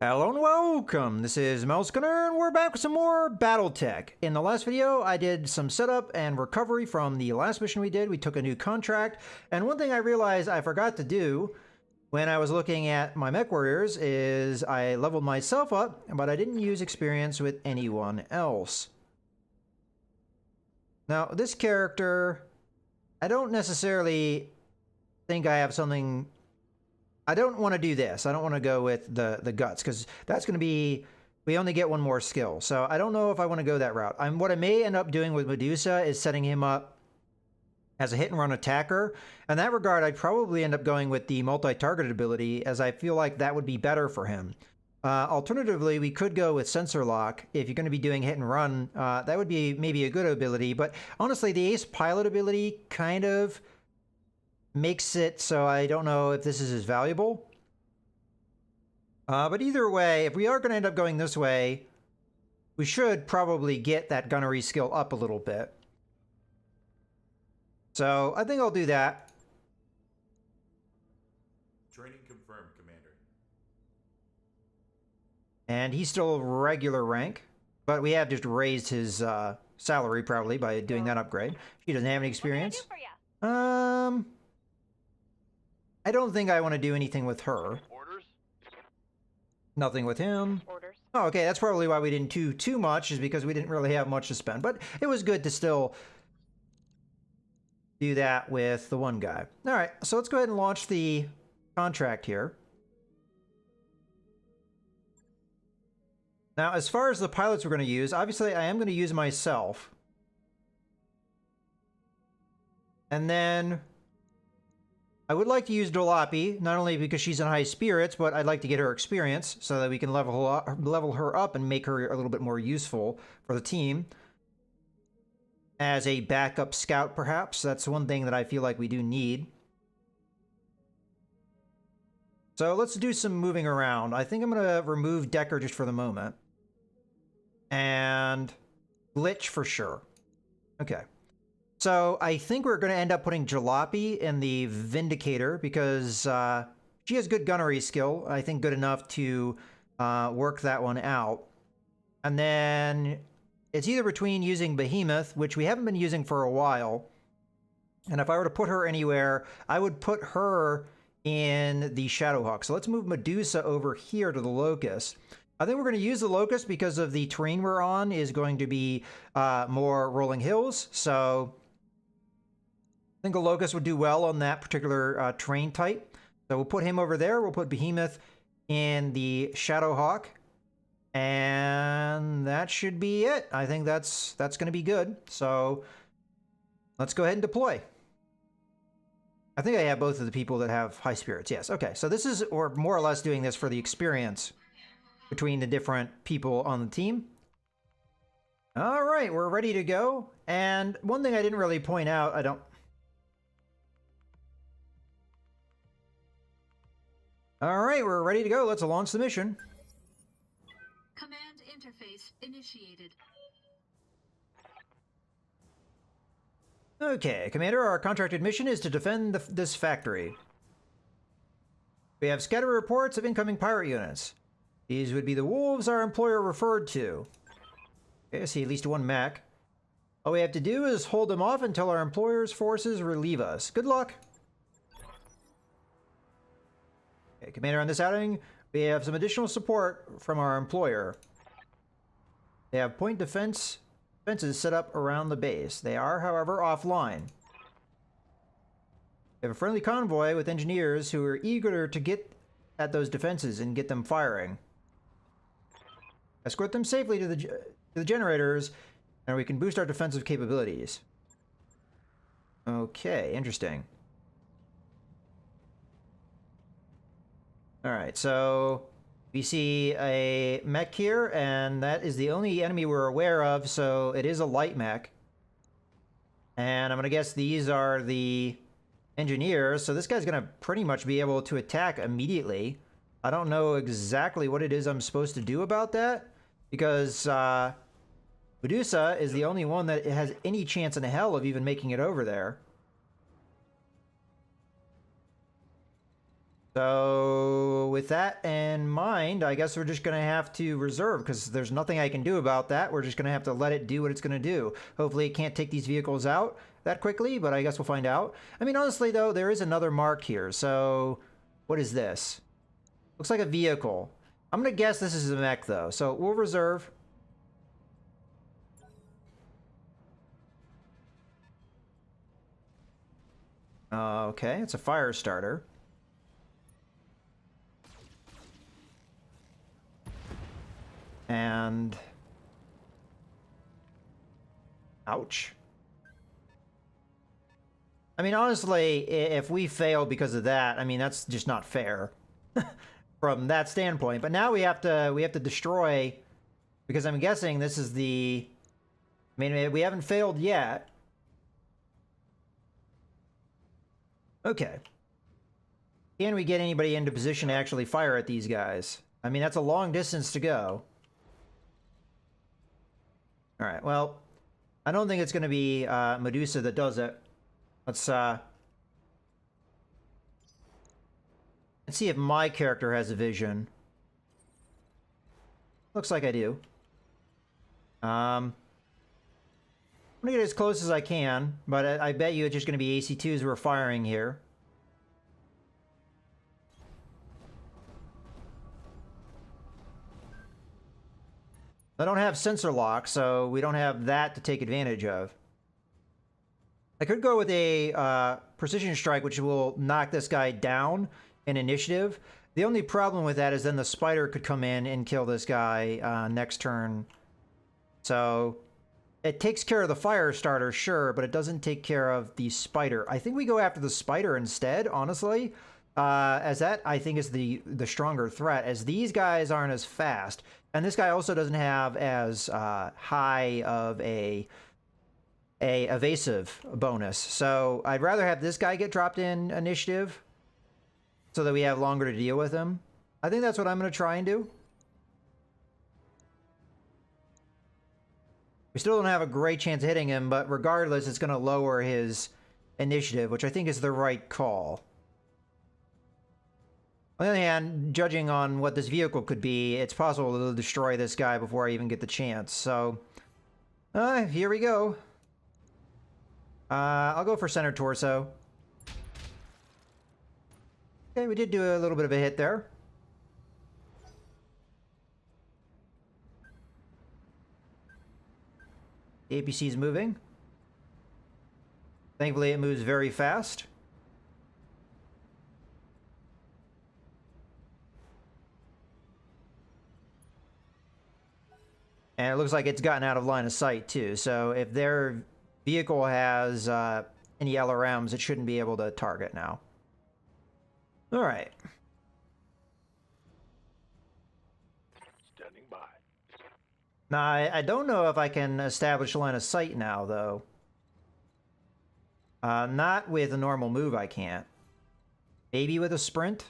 Hello and welcome, this is Mercenary and we're back with some more BattleTech. In the last video, I did some setup and recovery from the last mission we did. We took a new contract, and one thing I realized I forgot to do when I was looking at my mech warriors is I leveled myself up, but I didn't use experience with anyone else. Now, this character, I don't necessarily think I have something... I don't want to do this. I don't want to go with the guts, because that's going to be... We only get one more skill. So I don't know if I want to go that route. What I may end up doing with Medusa is setting him up as a hit-and-run attacker. In that regard, I'd probably end up going with the multi-targeted ability, as I feel like that would be better for him. Alternatively, we could go with Sensor Lock. If you're going to be doing hit-and-run, that would be maybe a good ability. But honestly, the Ace Pilot ability kind of makes it so I don't know if this is as valuable. But either way, if we are going to end up going this way, we should probably get that gunnery skill up a little bit. So I think I'll do that. Training confirmed, Commander. And he's still regular rank, but we have just raised his salary probably by doing that upgrade. He doesn't have any experience. What can I do for ya? I don't think I want to do anything with her. Orders? Nothing with him. Orders. Oh, okay, that's probably why we didn't do too much, is because we didn't really have much to spend. But it was good to still do that with the one guy. All right, so let's go ahead and launch the contract here. Now, as far as the pilots we're going to use, obviously I am going to use myself. And then I would like to use Dolapi, not only because she's in high spirits, but I'd like to get her experience so that we can level her up and make her a little bit more useful for the team. As a backup scout, perhaps. That's one thing that I feel like we do need. So let's do some moving around. I think I'm going to remove Decker just for the moment. And Glitch for sure. Okay. So I think we're going to end up putting Jalopy in the Vindicator because she has good gunnery skill. I think good enough to work that one out. And then it's either between using Behemoth, which we haven't been using for a while. And if I were to put her anywhere, I would put her in the Shadowhawk. So let's move Medusa over here to the Locust. I think we're going to use the Locust because of the terrain we're on is going to be more rolling hills. So I think a Locust would do well on that particular terrain type. So we'll put him over there. We'll put Behemoth in the Shadowhawk. And that should be it. I think that's going to be good. So let's go ahead and deploy. I think I have both of the people that have high spirits. Yes. Okay. So this is, or more or less doing this for the experience between the different people on the team. All right. We're ready to go. And one thing I didn't really point out, All right, we're ready to go. Let's launch the mission. Command interface initiated. Okay, Commander, our contracted mission is to defend this factory. We have scattered reports of incoming pirate units. These would be the wolves our employer referred to. Okay, I see at least one mech. All we have to do is hold them off until our employer's forces relieve us. Good luck. Okay, Commander, on this outing, we have some additional support from our employer. They have point defenses set up around the base. They are, however, offline. We have a friendly convoy with engineers who are eager to get at those defenses and get them firing. Escort them safely to the generators, and we can boost our defensive capabilities. Okay, interesting. All right, so we see a mech here, and that is the only enemy we're aware of, so it is a light mech. And I'm going to guess these are the engineers, so this guy's going to pretty much be able to attack immediately. I don't know exactly what it is I'm supposed to do about that, because Medusa is the only one that has any chance in hell of even making it over there. So with that in mind, I guess we're just going to have to reserve because there's nothing I can do about that. We're just going to have to let it do what it's going to do. Hopefully it can't take these vehicles out that quickly, but I guess we'll find out. I mean, honestly, though, there is another mark here. So what is this? Looks like a vehicle. I'm going to guess this is a mech, though. So we'll reserve. Okay, it's a fire starter. And ouch. I mean, honestly, if we fail because of that, I mean, that's just not fair from that standpoint. But now we have to destroy, because I'm guessing this is the, I mean, we haven't failed yet. Okay. Can we get anybody into position to actually fire at these guys? I mean, that's a long distance to go. All right, well, I don't think it's going to be Medusa that does it. Let's see if my character has a vision. Looks like I do. I'm going to get as close as I can, but I bet you it's just going to be AC2s we're firing here. I don't have sensor lock, so we don't have that to take advantage of. I could go with a precision strike, which will knock this guy down in initiative. The only problem with that is then the spider could come in and kill this guy next turn. So it takes care of the fire starter, sure, but it doesn't take care of the spider. I think we go after the spider instead, honestly, as that I think is the stronger threat, as these guys aren't as fast. And this guy also doesn't have as high of a evasive bonus. So I'd rather have this guy get dropped in initiative so that we have longer to deal with him. I think that's what I'm going to try and do. We still don't have a great chance of hitting him, but regardless, it's going to lower his initiative, which I think is the right call. On the other hand, judging on what this vehicle could be, it's possible to destroy this guy before I even get the chance. So, here we go. I'll go for center torso. Okay, we did do a little bit of a hit there. The APC is moving. Thankfully, it moves very fast. And it looks like it's gotten out of line of sight, too. So if their vehicle has any LRMs, it shouldn't be able to target now. All right. Standing by. Now, I don't know if I can establish line of sight now, though. Not with a normal move, I can't. Maybe with a sprint?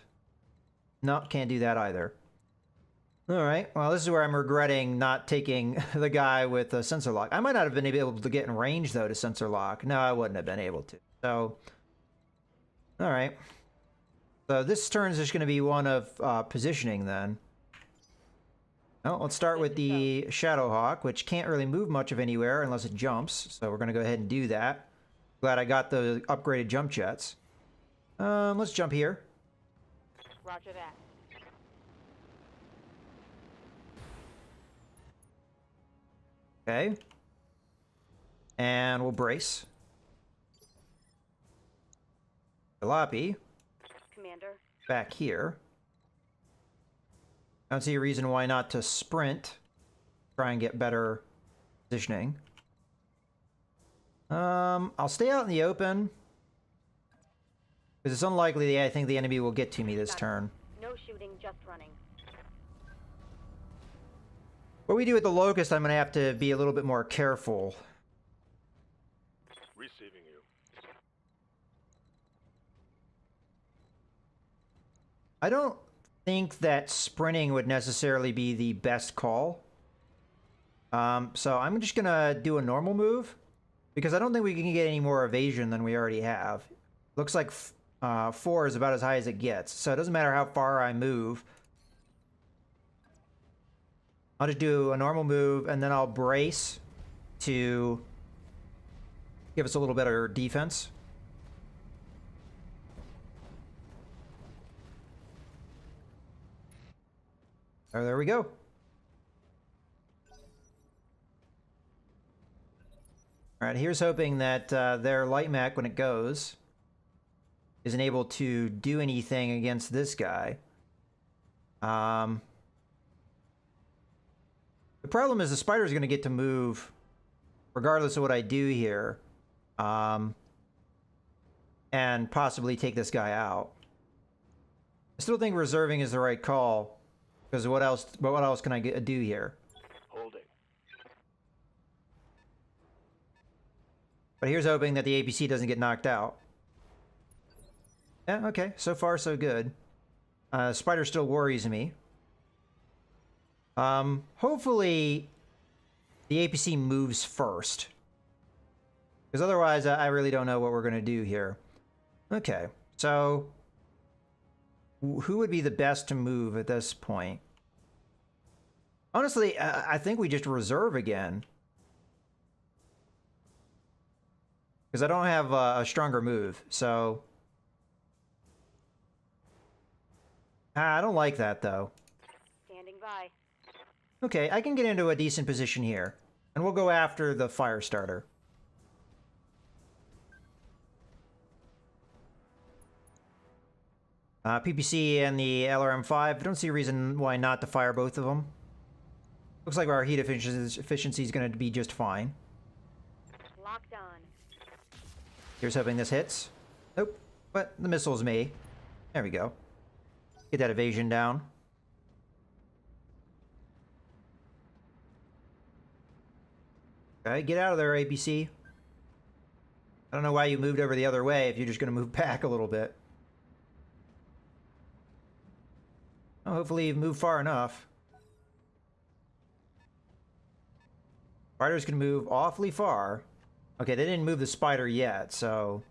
No, can't do that either. All right, well, this is where I'm regretting not taking the guy with the sensor lock. I might not have been able to get in range, though, to sensor lock. No, I wouldn't have been able to. So, all right. So this turn is just going to be one of positioning, then. Well, let's start with the Shadowhawk, which can't really move much of anywhere unless it jumps. So we're going to go ahead and do that. Glad I got the upgraded jump jets. Let's jump here. Roger that. Okay. And we'll brace. Jalopy. Commander. Back here. I don't see a reason why not to sprint. Try and get better positioning. I'll stay out in the open. Because it's unlikely that I think the enemy will get to me this turn. No shooting, just running. What we do with the Locust, I'm going to have to be a little bit more careful. Receiving you. I don't think that sprinting would necessarily be the best call. So I'm just going to do a normal move. Because I don't think we can get any more evasion than we already have. Looks like 4 is about as high as it gets. So it doesn't matter how far I move. I'll just do a normal move, and then I'll brace to give us a little better defense. Oh, there we go. All right, here's hoping that their light mech, when it goes, isn't able to do anything against this guy. The problem is the spider's going to get to move regardless of what I do here, and possibly take this guy out. I still think reserving is the right call, because what else can I do here? Holding. But here's hoping that the APC doesn't get knocked out. Yeah, okay. So far, so good. Spider still worries me. Hopefully, the APC moves first. Because otherwise, I really don't know what we're going to do here. Okay, so who would be the best to move at this point? Honestly, I think we just reserve again. Because I don't have a stronger move, so... I don't like that, though. Standing by. Okay, I can get into a decent position here. And we'll go after the fire starter. PPC and the LRM-5, I don't see a reason why not to fire both of them. Looks like our heat efficiency is going to be just fine. Locked on. Here's hoping this hits. Nope, but the missile's me. There we go. Get that evasion down. Okay, get out of there, APC. I don't know why you moved over the other way if you're just going to move back a little bit. Oh, hopefully you've moved far enough. Spiders can move awfully far. Okay, they didn't move the spider yet, so...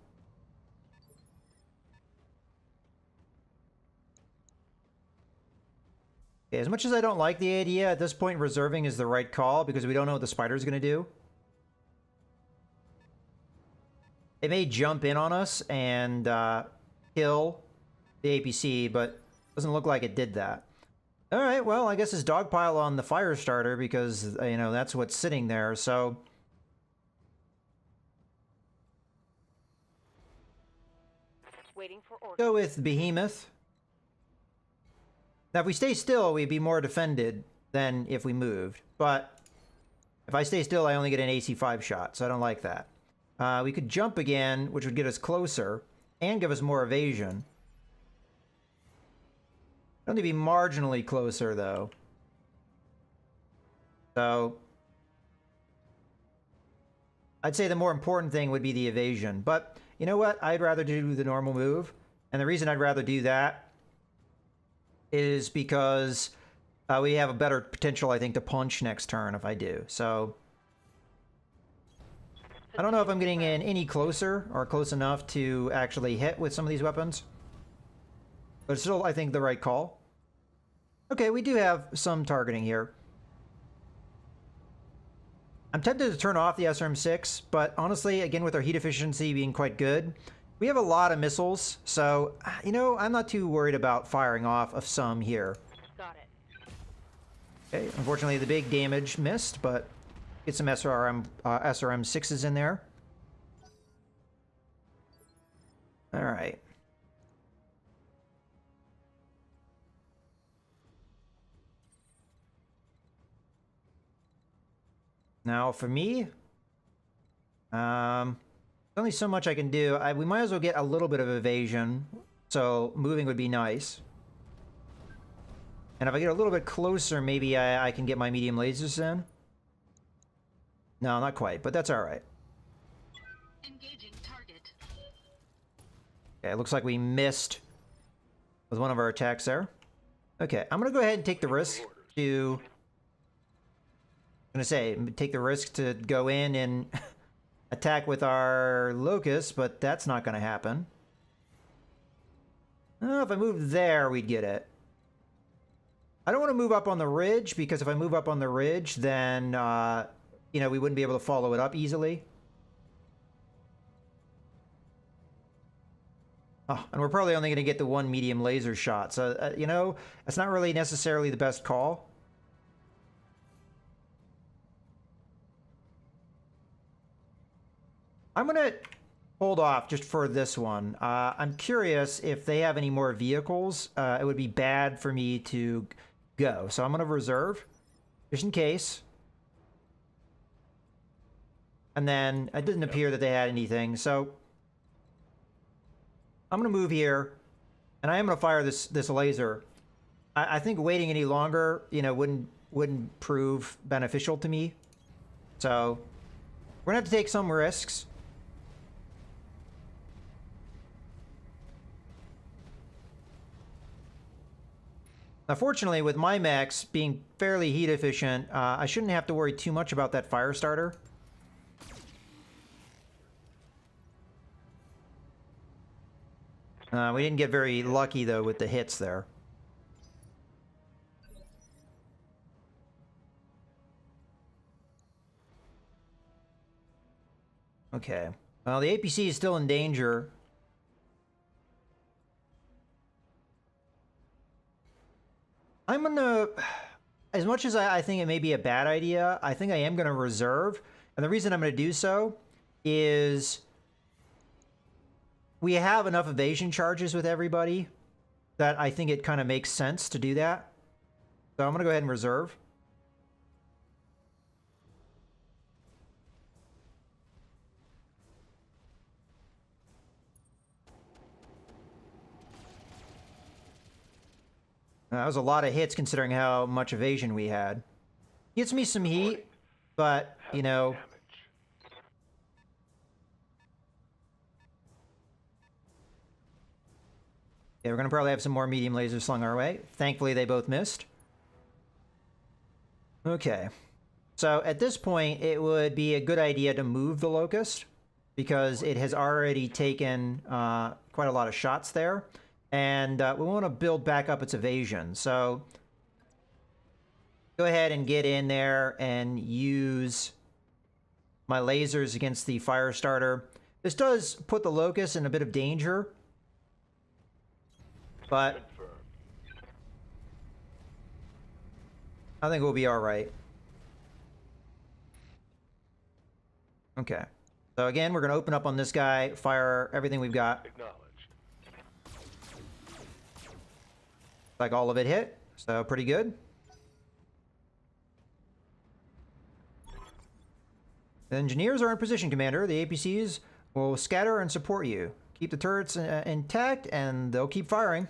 Okay, as much as I don't like the idea, at this point reserving is the right call because we don't know what the spider's going to do. It may jump in on us and kill the APC, but it doesn't look like it did that. Alright, well, I guess it's dogpile on the fire starter because, you know, that's what's sitting there, so... Waiting for orders. Go with Behemoth. Now, if we stay still, we'd be more defended than if we moved. But if I stay still, I only get an AC5 shot, so I don't like that. We could jump again, which would get us closer and give us more evasion. Only be marginally closer, though. So I'd say the more important thing would be the evasion. But you know what? I'd rather do the normal move. And the reason I'd rather do that is because we have a better potential, I think, to punch next turn if I do. So I don't know if I'm getting in any closer or close enough to actually hit with some of these weapons. But it's still, I think, the right call. Okay, we do have some targeting here. I'm tempted to turn off the SRM-6, but honestly, again, with our heat efficiency being quite good, we have a lot of missiles, so, you know, I'm not too worried about firing off of some here. Got it. Okay, unfortunately, the big damage missed, but get some SRM-6s in there. All right. Now, for me, there's only so much I can do. We might as well get a little bit of evasion, so moving would be nice. And if I get a little bit closer, maybe I can get my medium lasers in. No, not quite, but that's all right. Engaging target. Okay, it looks like we missed with one of our attacks there. Okay, I'm gonna go ahead and take the risk to... take the risk to go in and attack with our Locust, but that's not going to happen. If I moved there, we'd get it. I don't want to move up on the ridge, because if I move up on the ridge, then, you know, we wouldn't be able to follow it up easily. Oh, and we're probably only going to get the one medium laser shot. So, you know, that's not really necessarily the best call. I'm going to hold off just for this one. I'm curious if they have any more vehicles. It would be bad for me to go. So I'm going to reserve just in case. And then it didn't appear that they had anything. So I'm going to move here, and I am going to fire this laser. I think waiting any longer, you know, wouldn't prove beneficial to me. So we're going to have to take some risks. Now, fortunately, with my mechs being fairly heat efficient, I shouldn't have to worry too much about that fire starter. We didn't get very lucky, though, with the hits there. Okay. Well, the APC is still in danger. I'm gonna... As much as I think it may be a bad idea, I think I am gonna reserve. And the reason I'm gonna do so is... we have enough evasion charges with everybody that I think it kind of makes sense to do that. So I'm going to go ahead and reserve. That was a lot of hits considering how much evasion we had. Gets me some heat, but, you know... Yeah, we're going to probably have some more medium lasers slung our way. Thankfully, they both missed. Okay. So at this point, it would be a good idea to move the Locust, because it has already taken quite a lot of shots there. And we want to build back up its evasion. So go ahead and get in there and use my lasers against the fire starter. This does put the Locust in a bit of danger, but I think we'll be all right. Okay. So again, we're going to open up on this guy, fire everything we've got. Like all of it hit, so pretty good. The engineers are in position, Commander. The APCs will scatter and support you. Keep the turrets intact, and they'll keep firing.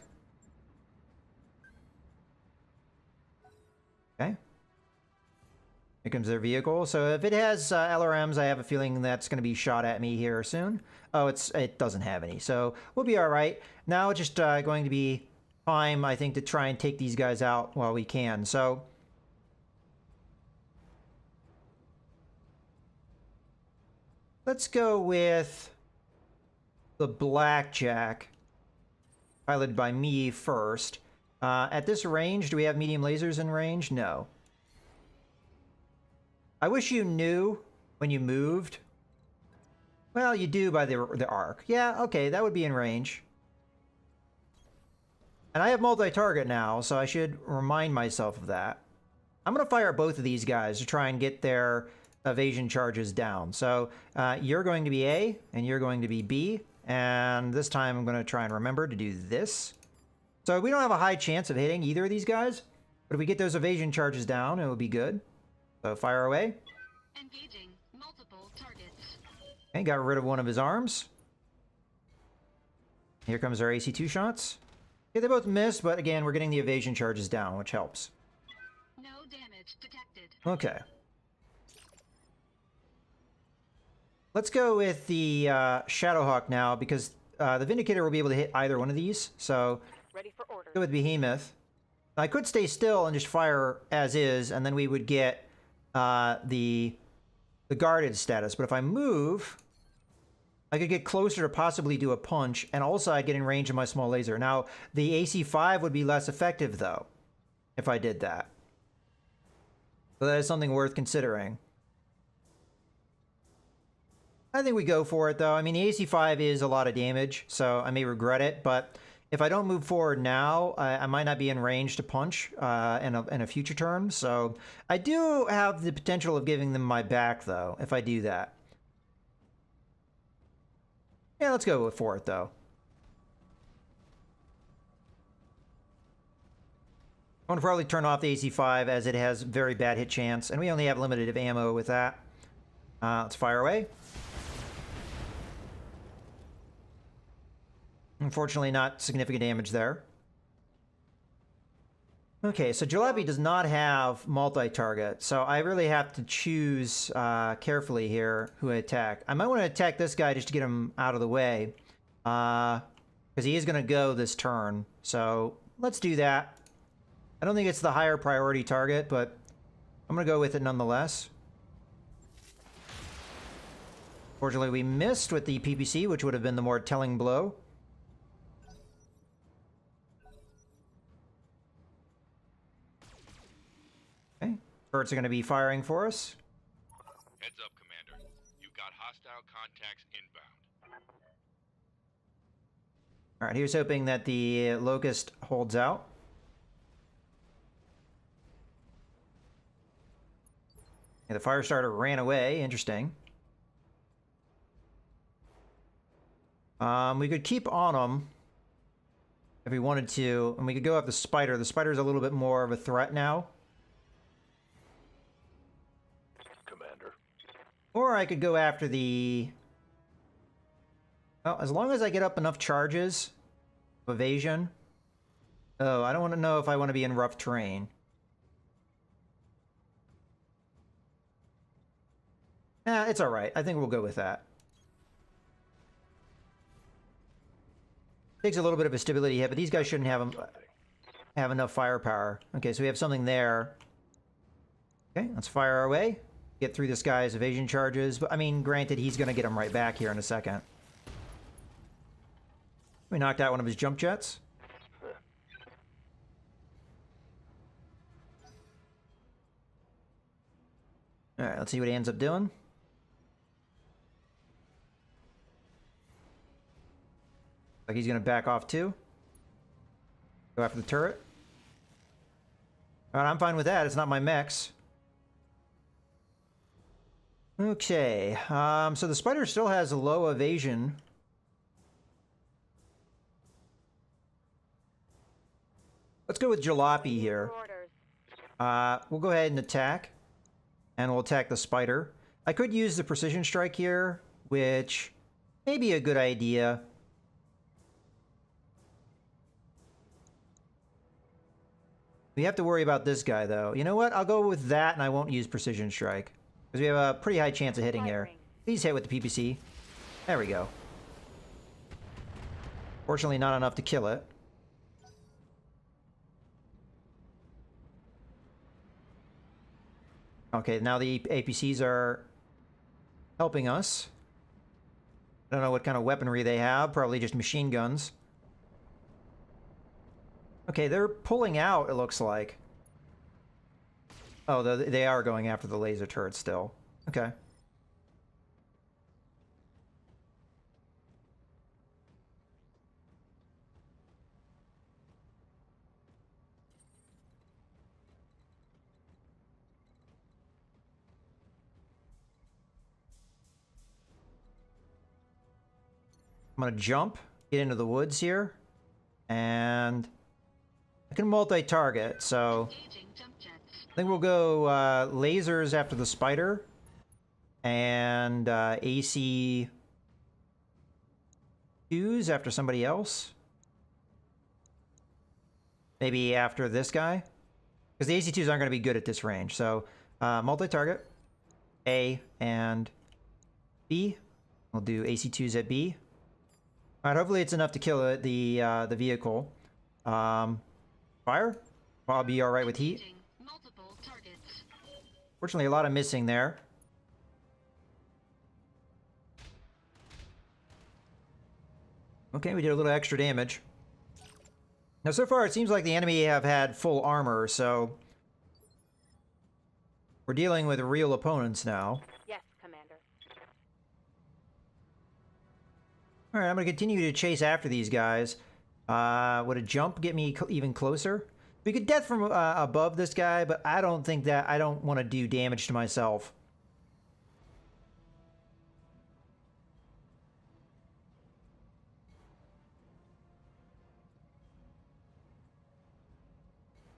Okay. Here comes their vehicle. So if it has LRMs, I have a feeling that's going to be shot at me here soon. Oh, it doesn't have any, so we'll be all right. Now it's just going to be time, I think, to try and take these guys out while we can. So let's go with the Blackjack, piloted by me first. At this range, do we have medium lasers in range? No. I wish you knew when you moved. Well, you do by the arc. Yeah, okay, that would be in range. And I have multi-target now, so I should remind myself of that. I'm going to fire both of these guys to try and get their evasion charges down. So you're going to be A, and you're going to be B. And this time I'm going to try and remember to do this. So we don't have a high chance of hitting either of these guys. But if we get those evasion charges down, it will be good. So fire away. Engaging multiple targets. Okay, got rid of one of his arms. Here comes our AC-2 shots. Okay, they both missed, but again, we're getting the evasion charges down, which helps. No damage detected. Okay. Let's go with the Shadowhawk now, because the Vindicator will be able to hit either one of these. So Ready for orders. go with Behemoth. I could stay still and just fire as is, and then we would get the guarded status. But if I move, I could get closer to possibly do a punch, and also I'd get in range of my small laser. Now, the AC-5 would be less effective, though, if I did that. So that is something worth considering. I think we go for it, though. I mean, the AC-5 is a lot of damage, so I may regret it, but if I don't move forward now, I might not be in range to punch in a future turn, so I do have the potential of giving them my back, though, if I do that. Yeah, let's go for it, though. I want to probably turn off the AC-5 as it has very bad hit chance, and we only have limited ammo with that. Let's fire away. Unfortunately, not significant damage there. Okay, so Jalopy does not have multi-target, so I really have to choose carefully here who I attack. I might want to attack this guy just to get him out of the way, because he is going to go this turn. So let's do that. I don't think it's the higher priority target, but I'm going to go with it nonetheless. Fortunately, we missed with the PPC, which would have been the more telling blow. Okay, turrets are going to be firing for us. Heads up, Commander. You've got hostile contacts inbound. All right, here's hoping that the Locust holds out. Yeah, the Firestarter ran away. Interesting. We could keep on him if we wanted to, and we could go after the Spider. The Spider's a little bit more of a threat now. Commander. Or I could go after the... Well, as long as I get up enough charges of evasion. Oh, I don't want to know if I want to be in rough terrain. It's alright. I think we'll go with that. Takes a little bit of a stability hit, but these guys shouldn't have enough firepower. Okay, so we have something there. Okay, let's fire our way. Get through this guy's evasion charges. But I mean, granted, he's going to get them right back here in a second. We knocked out one of his jump jets. Alright, let's see what he ends up doing. Like he's going to back off too. Go after the turret. Alright, I'm fine with that. It's not my mechs. Okay, so the Spider still has a low evasion. Let's go with Jalopy here. We'll go ahead and attack. And we'll attack the Spider. I could use the Precision Strike here, which may be a good idea. We have to worry about this guy, though. You know what? I'll go with that, and I won't use Precision Strike. Because we have a pretty high chance of hitting here. Please hit with the PPC. There we go. Fortunately, not enough to kill it. Okay, now the APCs are helping us. I don't know what kind of weaponry they have. Probably just machine guns. Okay, they're pulling out, it looks like. Oh, they are going after the laser turret still. Okay. I'm gonna jump, get into the woods here, and I can multi-target, so I think we'll go lasers after the Spider, and AC 2s after somebody else. Maybe after this guy, because the AC 2s aren't going to be good at this range. So multi-target, A and B. We'll do AC 2s at B. All right, hopefully it's enough to kill it, the vehicle. Fire. I'll be all right with heat. Fortunately, a lot of missing there. Okay, we did a little extra damage. Now, so far, it seems like the enemy have had full armor, so we're dealing with real opponents now. Yes, Commander. All right, I'm going to continue to chase after these guys. Would a jump get me even closer? We could death from above this guy, but I don't think that... I don't want to do damage to myself.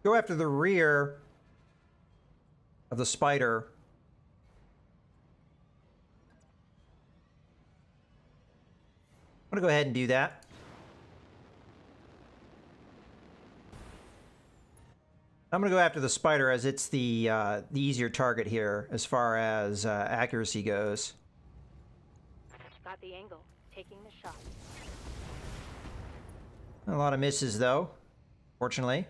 Go after the rear of the spider. I'm gonna go ahead and do that. I'm gonna go after the spider as it's the easier target here as far as accuracy goes. Got the angle. Taking the shot. A lot of misses though, fortunately.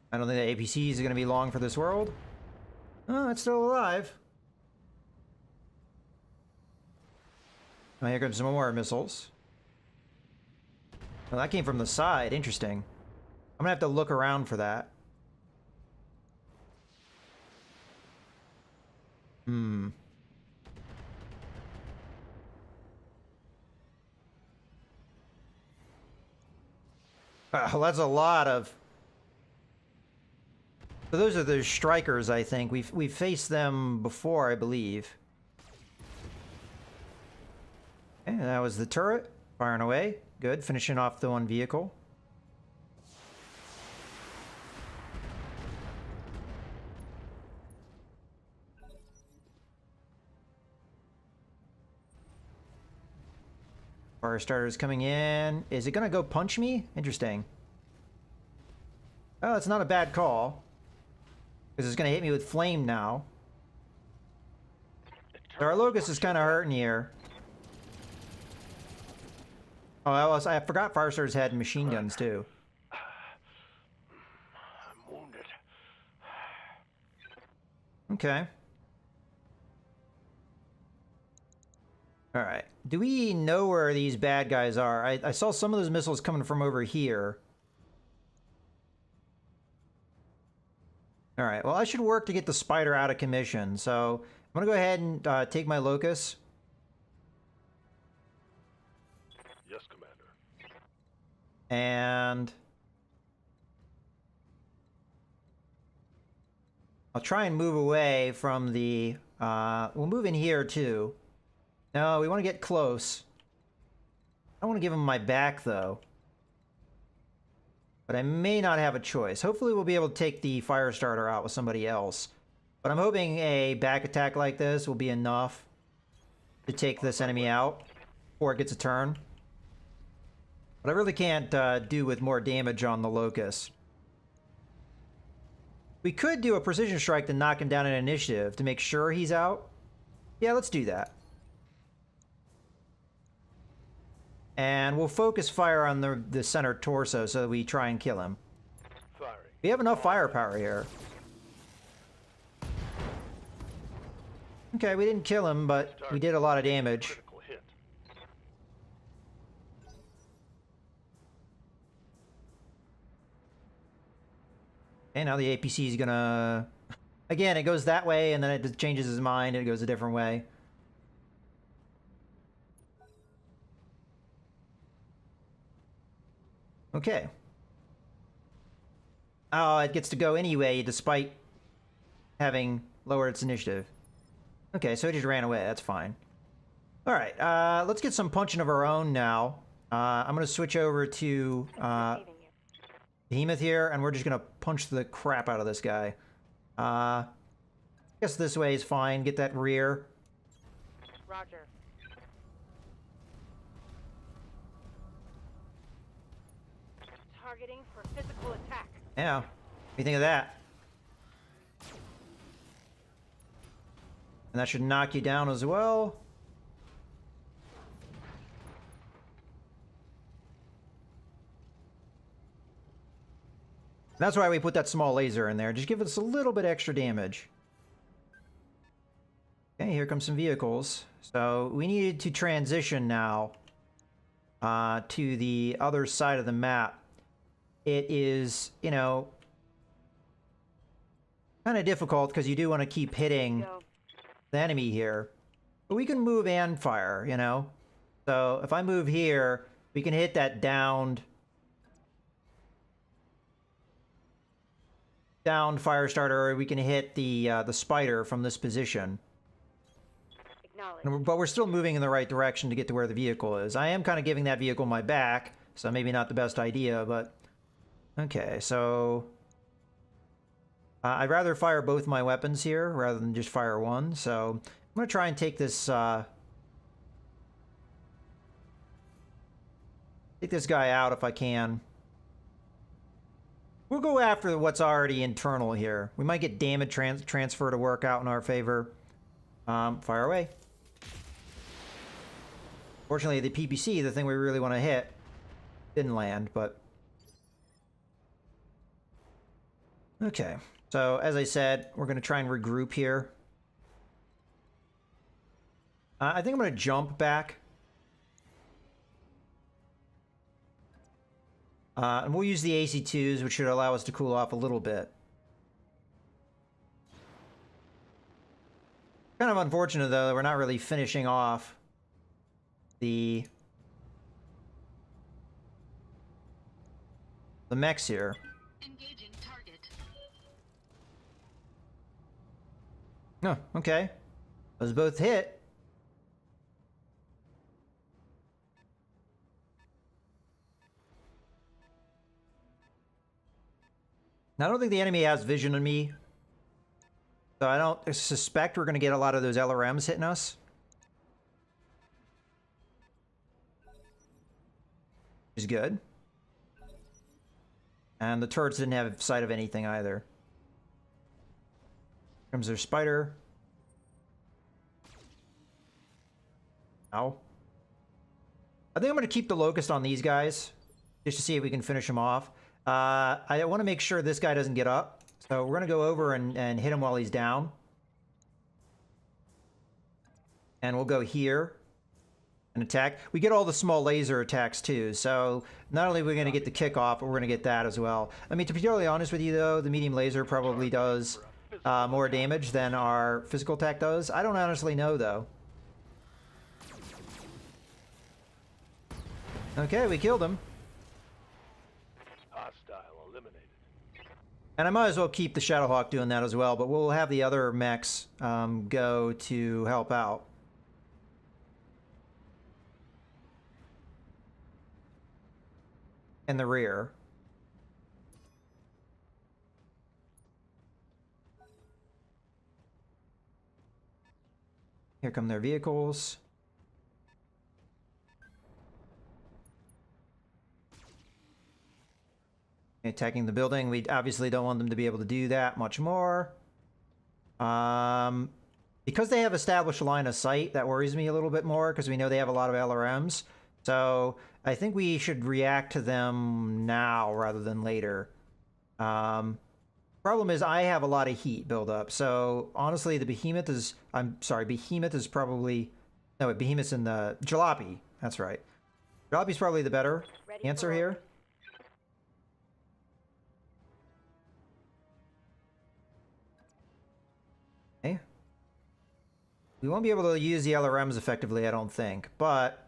I don't think the APC is going to be long for this world. Oh, it's still alive. Oh, here comes some more missiles. Well, that came from the side. Interesting. I'm going to have to look around for that. Oh, that's a lot of... So those are the strikers, I think. We've faced them before, I believe. Okay, that was the turret. Firing away. Good. Finishing off the one vehicle. Fire starters coming in. Is it going to go punch me? Interesting. Oh, it's not a bad call. Because it's going to hit me with flame now. Our Locust is kind of hurting here. Oh, I forgot fire starters had machine guns too. I'm wounded. Okay. Alright. Do we know where these bad guys are? I saw some of those missiles coming from over here. Alright, well I should work to get the spider out of commission, so I'm gonna go ahead and take my Locust. Yes, Commander. And I'll try and move away from the... we'll move in here too. No, we want to get close. I don't want to give him my back though. But I may not have a choice. Hopefully we'll be able to take the fire starter out with somebody else. But I'm hoping a back attack like this will be enough to take this enemy out before it gets a turn. But I really can't do with more damage on the Locust. We could do a precision strike to knock him down in initiative to make sure he's out. Yeah, let's do that. And we'll focus fire on the center torso so that we try and kill him. Firing. We have enough firepower here. Okay, we didn't kill him, but we did a lot of damage. Critical hit. And now the APC is gonna... Again, it goes that way, and then it just changes his mind, and it goes a different way. Okay. Oh, it gets to go anyway, despite having lowered its initiative. Okay, so it just ran away. That's fine. Alright, let's get some punching of our own now. I'm going to switch over to Receiving you. Behemoth here, and we're just going to punch the crap out of this guy. I guess this way is fine. Get that rear. Roger. Targeting for physical attack. Yeah. What do you think of that? And that should knock you down as well. That's why we put that small laser in there. Just give us a little bit extra damage. Okay, here come some vehicles. So we needed to transition now to the other side of the map. It is, you know, kind of difficult because you do want to keep hitting Go. the enemy here. But we can move and fire, you know? So if I move here, we can hit that downed fire starter, or we can hit the spider from this position. Acknowledge. But we're still moving in the right direction to get to where the vehicle is. I am kind of giving that vehicle my back, so maybe not the best idea, but... Okay, so... I'd rather fire both my weapons here, rather than just fire one, so... I'm going to try and take this, take this guy out if I can. We'll go after what's already internal here. We might get damage transfer to work out in our favor. Fire away. Fortunately, the PPC, the thing we really want to hit, didn't land, but... Okay, so as I said, we're going to try and regroup here. I think I'm going to jump back. And we'll use the AC2s, which should allow us to cool off a little bit. Kind of unfortunate, though, that we're not really finishing off the mechs here. Engaging target. Oh, okay. Those both hit. Now, I don't think the enemy has vision on me. So I don't suspect we're going to get a lot of those LRMs hitting us. Which is good. And the turrets didn't have sight of anything either. Here comes their spider. Ow. I think I'm going to keep the locust on these guys. Just to see if we can finish them off. I want to make sure this guy doesn't get up. So we're going to go over and hit him while he's down. And we'll go here and attack. We get all the small laser attacks too. So not only are we going to get the kickoff, but we're going to get that as well. I mean, to be totally honest with you though, the medium laser probably does more damage than our physical attack does. I don't honestly know though. Okay, we killed him. Hostile eliminated. And I might as well keep the Shadowhawk doing that as well, but we'll have the other mechs go to help out. In the rear. Here come their vehicles. Attacking the building. We obviously don't want them to be able to do that much more. Because they have established a line of sight, that worries me a little bit more because we know they have a lot of LRMs. So I think we should react to them now rather than later. Problem is I have a lot of heat buildup. So honestly, the behemoth is... I'm sorry, behemoth is probably... No, behemoth's in the... Jalopy. That's right. Jalopy's probably the better answer here. Okay. We won't be able to use the LRMs effectively, I don't think, but...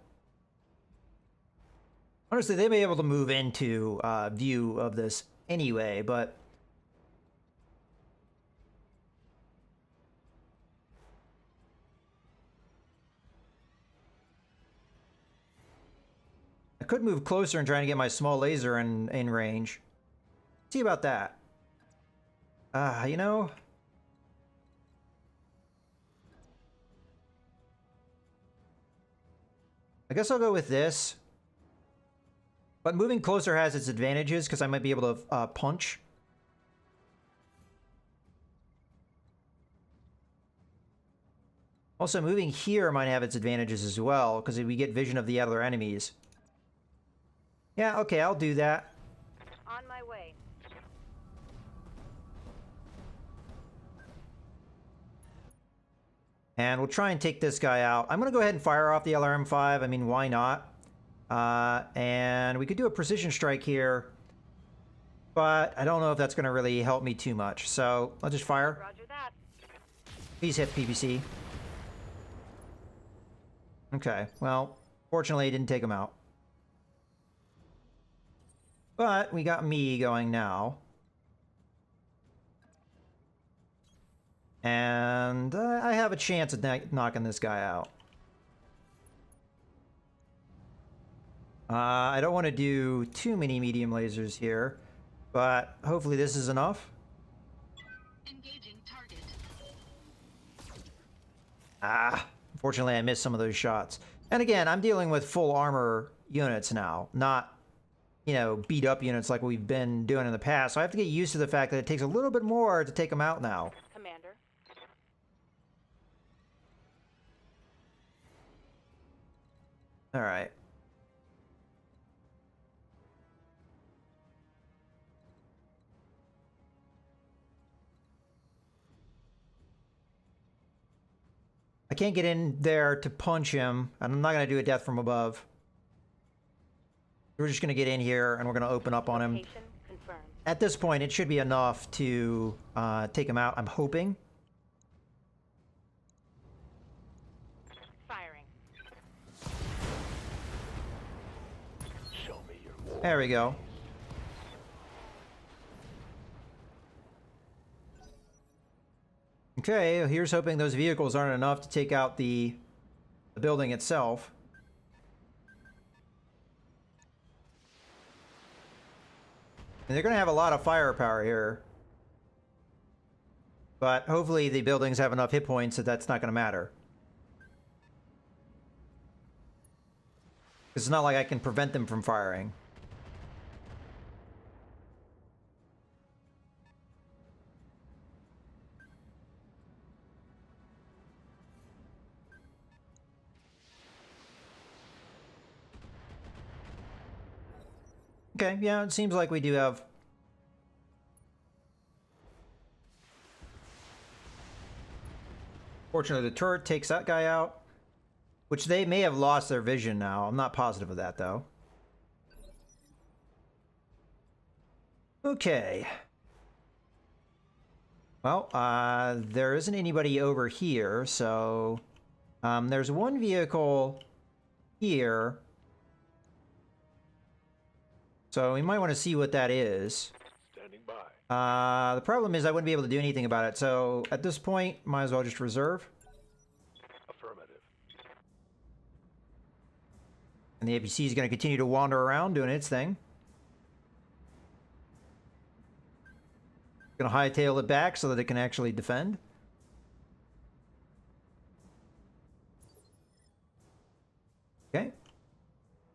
Honestly, they may be able to move into view of this anyway, but... I could move closer and try to get my small laser in range. See about that. You know... I guess I'll go with this. But moving closer has its advantages because I might be able to punch. Also, moving here might have its advantages as well because we get vision of the other enemies. Yeah, okay, I'll do that. On my way. And we'll try and take this guy out. I'm going to go ahead and fire off the LRM-5. I mean, why not? And we could do a precision strike here. But I don't know if that's going to really help me too much. So I'll just fire. Roger that. Please hit PPC. Okay, well, fortunately it didn't take him out. But we got me going now. And I have a chance at knocking this guy out. I don't want to do too many medium lasers here, but hopefully this is enough. Engaging target. Unfortunately I missed some of those shots. And again, I'm dealing with full armor units now, not, you know, beat up units like we've been doing in the past. So I have to get used to the fact that it takes a little bit more to take them out now. Commander. All right. I can't get in there to punch him, and I'm not going to do a death from above. We're just going to get in here, and we're going to open up on him. Location confirmed. At this point, it should be enough to take him out, I'm hoping. Firing. Show me your war. There we go. Okay, here's hoping those vehicles aren't enough to take out the building itself. And they're going to have a lot of firepower here. But hopefully the buildings have enough hit points that that's not going to matter. It's not like I can prevent them from firing. Okay, yeah, it seems like we do have... Fortunately, the turret takes that guy out. Which they may have lost their vision now. I'm not positive of that, though. Okay. Well, there isn't anybody over here, so... there's one vehicle here. So we might want to see what that is. Standing by. The problem is I wouldn't be able to do anything about it. So at this point, might as well just reserve. Affirmative. And the APC is going to continue to wander around doing its thing. Going to hightail it back so that it can actually defend. Okay.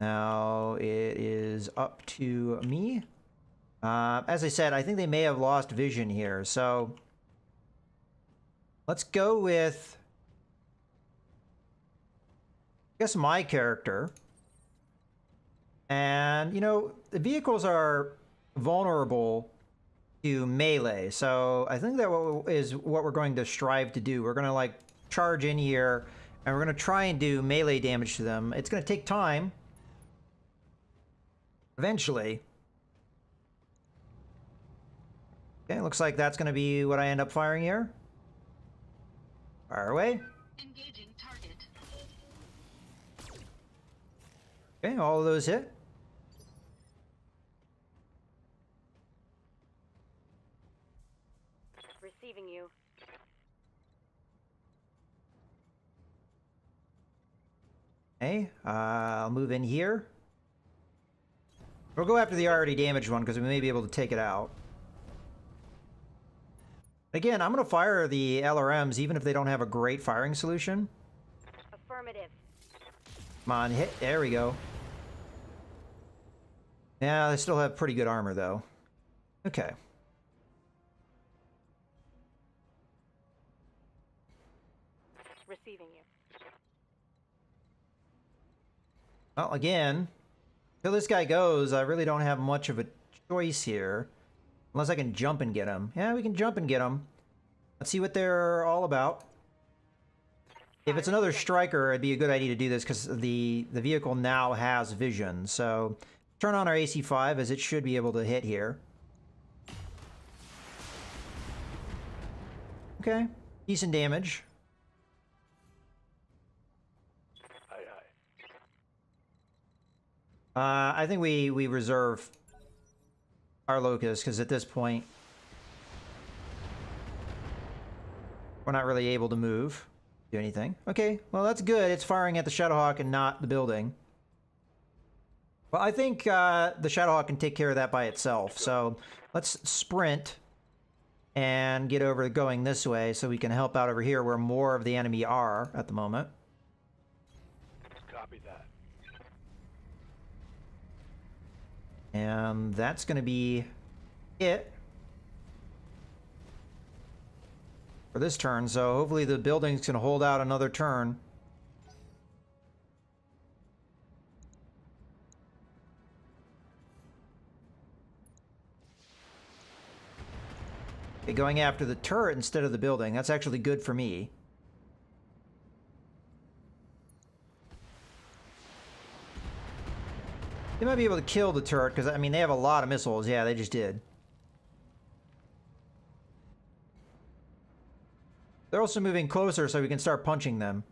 Now it is up to me. As I said, I think they may have lost vision here, so let's go with, I guess, my character. And, you know, the vehicles are vulnerable to melee, so I think that is what we're going to strive to do. We're going to, like, charge in here, and we're going to try and do melee damage to them. It's going to take time. Eventually. Okay, looks like that's going to be what I end up firing here. Fire away. Engaging target. Okay, all of those hit. Receiving you. Okay, I'll move in here. We'll go after the already damaged one because we may be able to take it out. Again, I'm going to fire the LRMs even if they don't have a great firing solution. Affirmative. Come on, hit. There we go. Yeah, they still have pretty good armor, though. Okay. Receiving you. Well, again, till this guy goes, I really don't have much of a choice here. Unless I can jump and get him. Yeah, we can jump and get him. Let's see what they're all about. If it's another striker, it'd be a good idea to do this because the vehicle now has vision. So turn on our AC-5 as it should be able to hit here. Okay, decent damage. Aye, aye. I think we reserve our locust because at this point we're not really able to move, do anything. Okay, well that's good. It's firing at the Shadowhawk and not the building. Well, I think the Shadowhawk can take care of that by itself. So let's sprint and get over going this way so we can help out over here where more of the enemy are at the moment. Copy that. And that's going to be it for this turn. So hopefully the buildings can hold out another turn. Okay, going after the turret instead of the building. That's actually good for me. They might be able to kill the turret, because, I mean, they have a lot of missiles. Yeah, they just did. They're also moving closer so we can start punching them.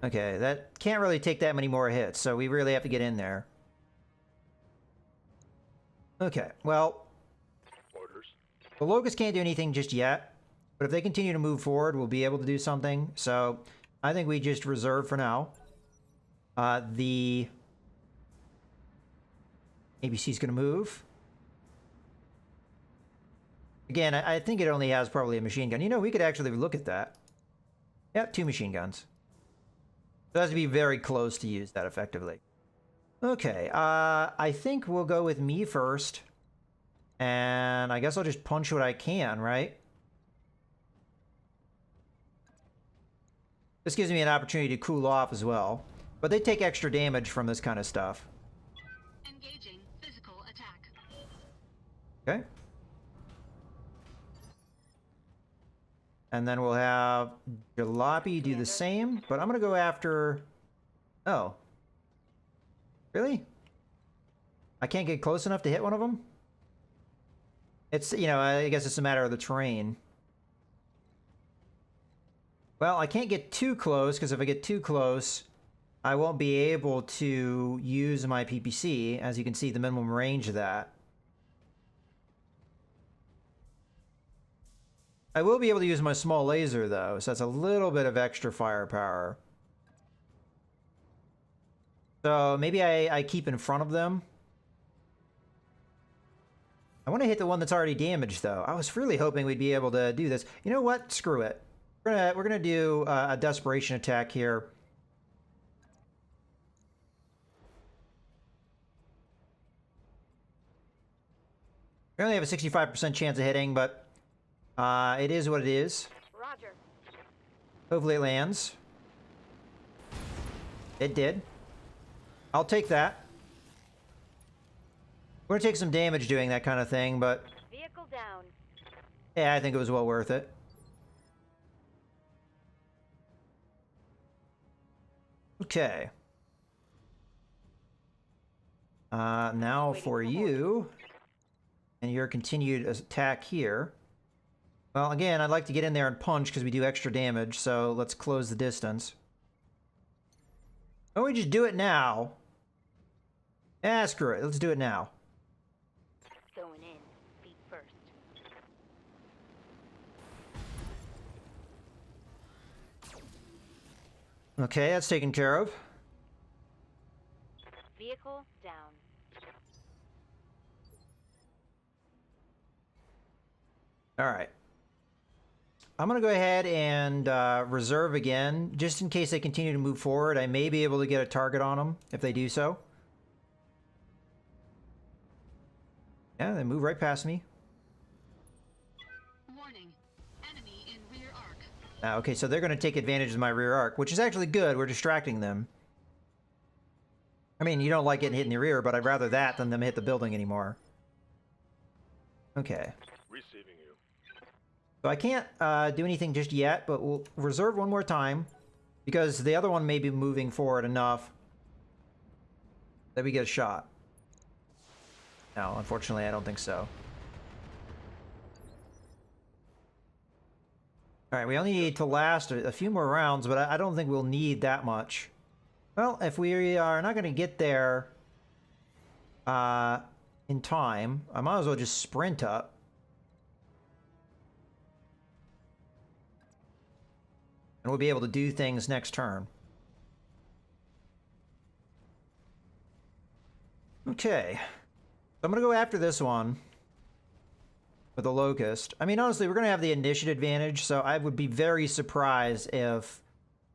Okay, that can't really take that many more hits, so we really have to get in there. Okay, well, Orders. the Locust can't do anything just yet, but if they continue to move forward, we'll be able to do something. So I think we just reserve for now. The ABC is going to move. Again, I think it only has probably a machine gun. You know, we could actually look at that. Yep, 2 machine guns. So it has to be very close to use that effectively. Okay, I think we'll go with me first. And I guess I'll just punch what I can, right? This gives me an opportunity to cool off as well. But they take extra damage from this kind of stuff. Engaging physical attack. Okay. And then we'll have Jalopy do the same, but I'm going to go after... Oh. Really? I can't get close enough to hit one of them? It's, you know, I guess it's a matter of the terrain. Well, I can't get too close, because if I get too close, I won't be able to use my PPC. As you can see, the minimum range of that. I will be able to use my small laser, though, so that's a little bit of extra firepower. So maybe I keep in front of them. I want to hit the one that's already damaged, though. I was really hoping we'd be able to do this. You know what? Screw it. We're gonna do a desperation attack here. We only have a 65% chance of hitting, but it is what it is. Roger. Hopefully it lands. It did. I'll take that. We're gonna take some damage doing that kind of thing, but Vehicle down. yeah, I think it was well worth it. Okay. Now for you and your continued attack here. Well, again, I'd like to get in there and punch because we do extra damage, so let's close the distance. Why don't we just do it now? Ah, screw it. Let's do it now. Going in. Feet first. Okay, that's taken care of. Vehicle down. All right. I'm going to go ahead and reserve again, just in case they continue to move forward. I may be able to get a target on them if they do so. Yeah, they move right past me. Warning. Enemy in rear arc. Okay, so they're going to take advantage of my rear arc, which is actually good. We're distracting them. I mean, you don't like getting hit in the rear, but I'd rather that than them hit the building anymore. Okay. Receiving you. So I can't do anything just yet, but we'll reserve one more time because the other one may be moving forward enough that we get a shot. No, unfortunately, I don't think so. All right, we only need to last a few more rounds, but I don't think we'll need that much. Well, if we are not going to get there in time, I might as well just sprint up. And we'll be able to do things next turn. Okay. I'm going to go after this one with the Locust. I mean, honestly, we're going to have the initiative advantage, so I would be very surprised if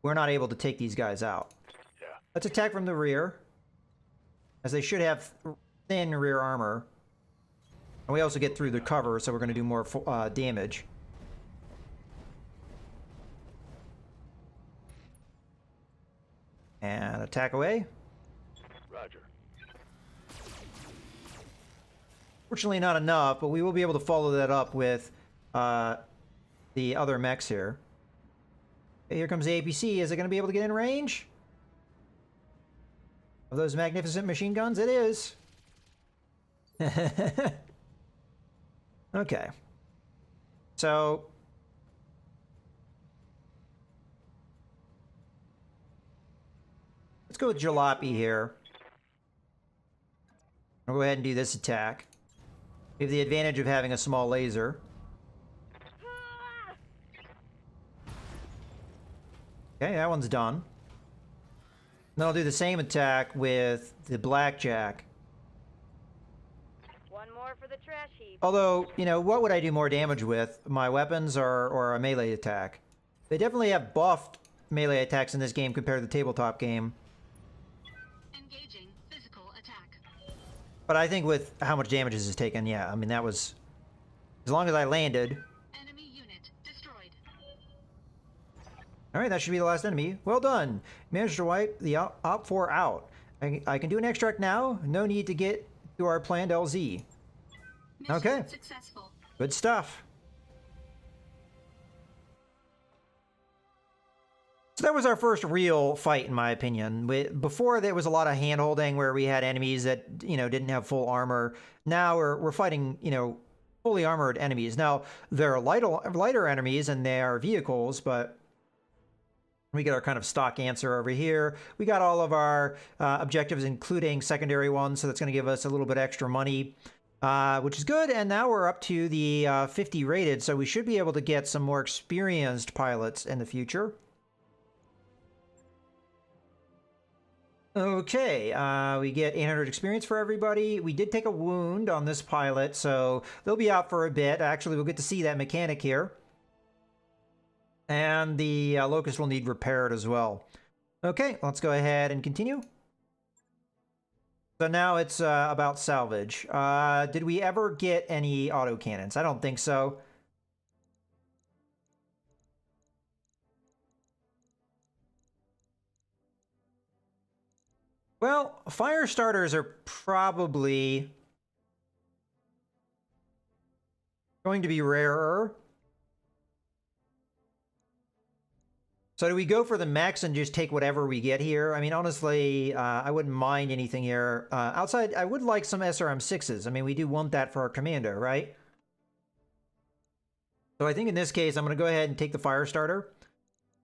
we're not able to take these guys out. Yeah. Let's attack from the rear, as they should have thin rear armor. And we also get through the cover, so we're going to do more damage. And attack away. Roger. Fortunately, not enough, but we will be able to follow that up with the other mechs here. Okay, here comes the APC. Is it going to be able to get in range of those magnificent machine guns? It is. Okay. So let's go with Jalopy here. I'll go ahead and do this attack. We have the advantage of having a small laser. Okay, that one's done. Then I'll do the same attack with the Blackjack. One more for the trash heap. Although, you know, what would I do more damage with? My weapons or a melee attack? They definitely have buffed melee attacks in this game compared to the tabletop game. Engaging physical attack. But I think with how much damage this has taken, yeah, I mean, that was... As long as I landed... Enemy unit destroyed. Alright, that should be the last enemy. Well done! Managed to wipe the Op 4 out. I can do an extract now. No need to get to our planned LZ. Mission Okay. Successful. Good stuff. So that was our first real fight, in my opinion. Before, there was a lot of hand-holding where we had enemies that, you know, didn't have full armor. Now we're fighting, you know, fully armored enemies. Now, they're lighter enemies and they are vehicles, but we get our kind of stock answer over here. We got all of our objectives, including secondary ones, so that's going to give us a little bit extra money, which is good. And now we're up to the 50 rated, so we should be able to get some more experienced pilots in the future. Okay, we get 800 experience for everybody. We did take a wound on this pilot, so they'll be out for a bit. Actually, we'll get to see that mechanic here. And the Locust will need repaired as well. Okay, let's go ahead and continue. So now it's about salvage. Did we ever get any autocannons? I don't think so. Well, fire starters are probably going to be rarer. So do we go for the mechs and just take whatever we get here? I mean, honestly, I wouldn't mind anything here. Outside, I would like some SRM-6s. I mean, we do want that for our commander, right? So I think in this case, I'm going to go ahead and take the fire starter.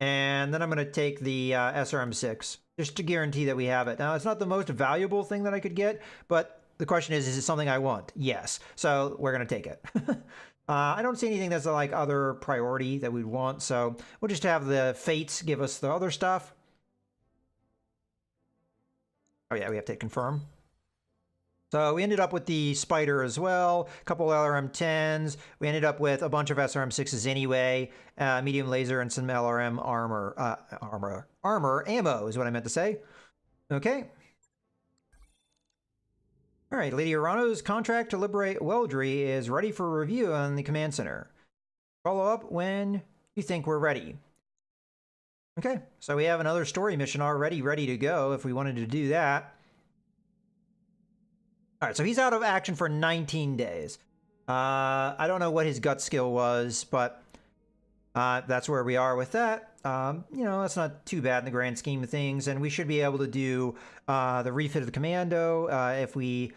And then I'm going to take the SRM-6, just to guarantee that we have it. Now, it's not the most valuable thing that I could get, but the question is it something I want? Yes. So we're going to take it. I don't see anything that's like other priority that we'd want, so we'll just have the Fates give us the other stuff. Oh yeah, we have to confirm. So we ended up with the Spider as well, a couple LRM-10s. We ended up with a bunch of SRM-6s anyway, medium laser and some LRM ammo is what I meant to say. Okay. All right, Lady Arano's contract to liberate Weldry is ready for review on the command center. Follow up when you think we're ready. Okay, so we have another story mission already ready to go if we wanted to do that. All right, so he's out of action for 19 days. I don't know what his gut skill was, but that's where we are with that. You know, that's not too bad in the grand scheme of things, and we should be able to do the refit of the commando if we...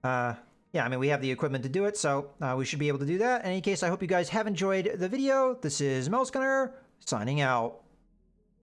yeah, I mean, we have the equipment to do it, so we should be able to do that. In any case, I hope you guys have enjoyed the video. This is Mouse Gunner, signing out.